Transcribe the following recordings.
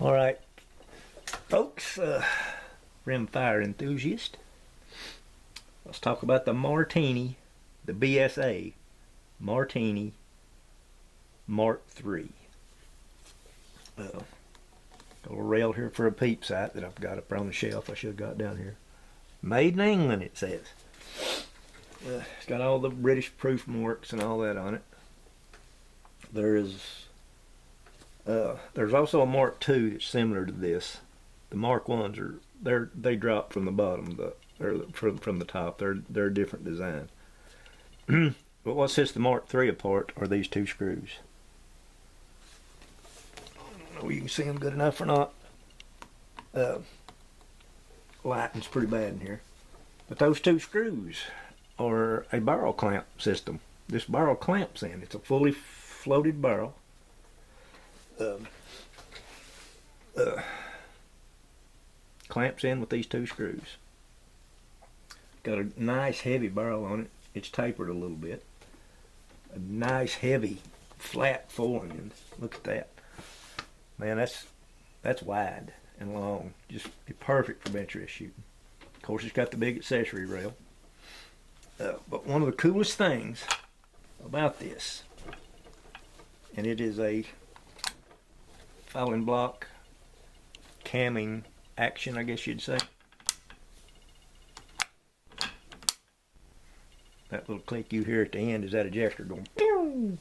All right, folks, rimfire enthusiast, let's talk about the Martini, the BSA Martini Mark III. Got a little rail here for a peep sight that I've got up on the shelf. I should have got down here. Made in England, it says. It's got all the British proof marks and all that on it. There's also a Mark II that's similar to this. The Mark I's they drop from the bottom, from the top. They're a different design. But what sets the Mark III apart are these two screws. I don't know if you can see them good enough or not. Lighting's pretty bad in here. But those two screws are a barrel clamp system. This barrel clamps in. It's a fully floated barrel. Clamps in with these two screws. Got a nice heavy barrel on it. It's tapered a little bit. A nice heavy flat forend. Look at that. Man, that's wide and long. Just perfect for bench rest shooting. Of course, it's got the big accessory rail. But one of the coolest things about this, and it is a fowling block camming action, I guess you'd say. That little click you hear at the end is that ejector going pew,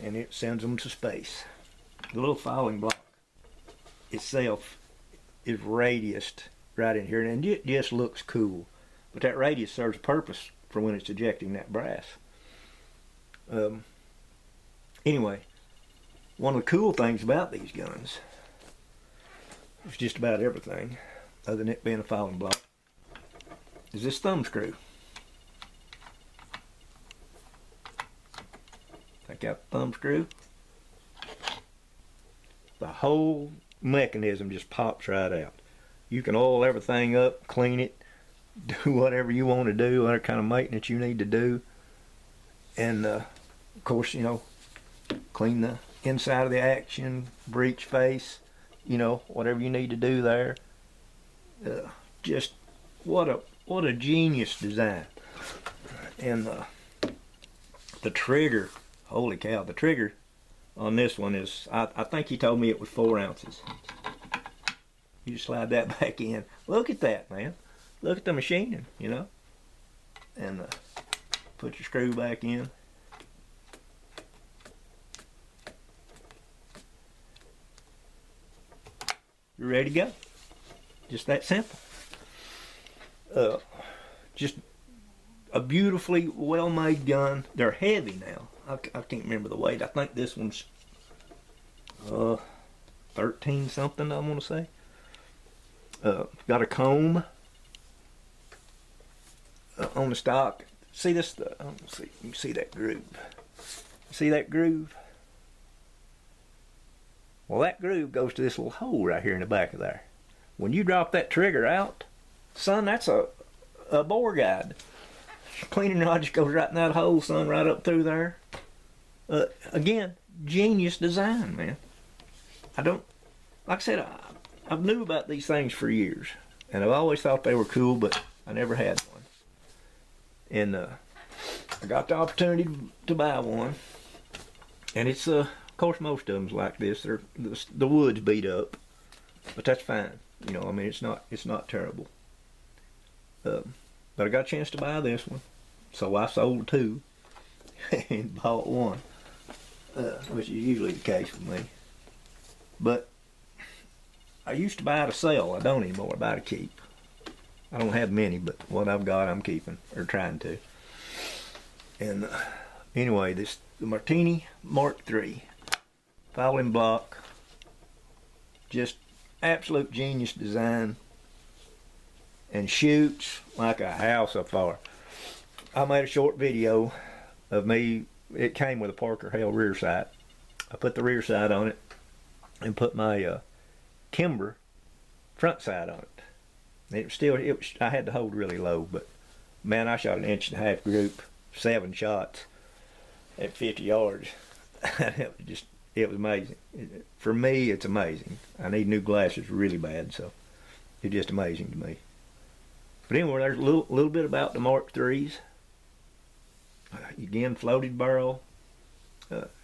and it sends them to space. The little fowling block itself is radiused right in here, and it just looks cool. But that radius serves a purpose for when it's ejecting that brass. Anyway, one of the cool things about these guns is just about everything, other than it being a fowling block, is this thumb screw. Take out the thumb screw. The whole mechanism just pops right out. You can oil everything up, clean it, do whatever you want to do, whatever kind of maintenance you need to do. And of course, you know, clean the inside of the action, breech face, you know, whatever you need to do there. Just what a genius design. And the trigger, holy cow, the trigger on this one is, I think he told me it was 4 ounces. You just slide that back in. Look at that, man. Look at the machining, you know. And put your screw back in. You're ready to go. Just that simple. Just a beautifully well-made gun. They're heavy now. I can't remember the weight. I think this one's 13 something, I want to say. Got a comb on the stock. See this? Let's see. You can see that groove. See that groove? Well, that groove goes to this little hole right here in the back of there. When you drop that trigger out, son, that's a bore guide. Cleaning rod just goes right in that hole, son, right up through there. Again, genius design, man. Like I said, I knew about these things for years, and I've always thought they were cool, but I never had one. And I got the opportunity to buy one, and it's of course most of them's like this. The wood's beat up, but that's fine. You know, I mean, it's not terrible. But I got a chance to buy this one, so I sold 2 and bought 1, which is usually the case with me. But I used to buy to sell. I don't anymore. I buy to keep. I don't have many, but what I've got, I'm keeping, or trying to. And anyway, the Martini Mark III, fowling block, just absolute genius design, and shoots like a house afire. I made a short video of me. It came with a Parker Hale rear sight. I put the rear sight on it and put my Kimber front sight on it. I had to hold really low, but man, I shot an 1.5-inch group, 7 shots at 50 yards. it was amazing. For me, it's amazing. I need new glasses really bad, so it's just amazing to me. But anyway, there's a little bit about the Mark IIIs. Again, floated barrel,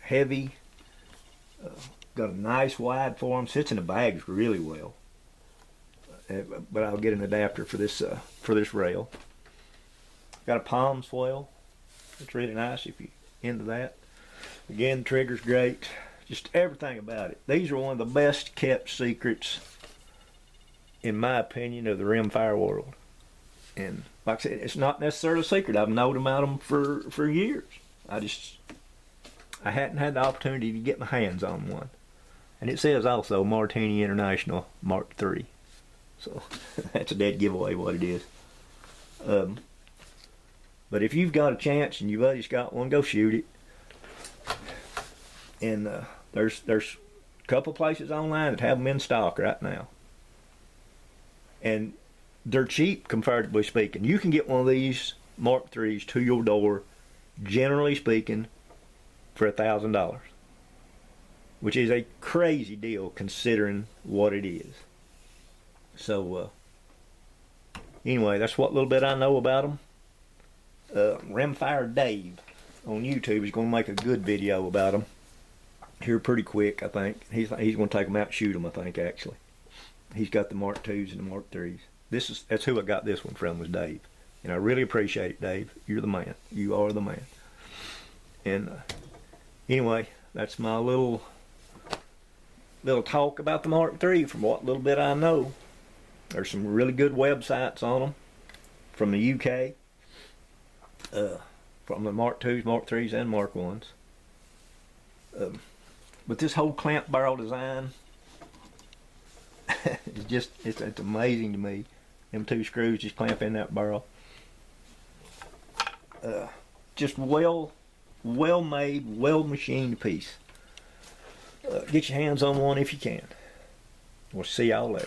heavy, got a nice wide form, sits in the bags really well. But I'll get an adapter for this rail. Got a palm swell. It's really nice if you're into that. Again, the trigger's great. Just everything about it. These are one of the best kept secrets, in my opinion, of the rimfire world. And like I said, it's not necessarily a secret. I've known about them for years. I hadn't had the opportunity to get my hands on one. And it says also Martini International Mark III. So that's a dead giveaway what it is. But if you've got a chance and your buddy's got one, go shoot it. And there's a couple places online that have them in stock right now. And they're cheap, comparatively speaking. You can get one of these Mark IIIs to your door, generally speaking, for $1,000. Which is a crazy deal considering what it is. So, anyway, that's what little bit I know about them. Rimfire Dave on YouTube is going to make a good video about them here pretty quick, I think. He's going to take them out and shoot them, I think, actually. He's got the Mark IIs and the Mark IIIs. That's who I got this one from, was Dave. And I really appreciate it, Dave. You're the man. You are the man. And anyway, that's my little talk about the Mark III from what little bit I know. There's some really good websites on them from the UK, from the Mark IIs, Mark IIIs, and Mark Is. But this whole clamp barrel design, it's amazing to me. Them two screws just clamp in that barrel. Just well made, well machined piece. Get your hands on one if you can. We'll see y'all later.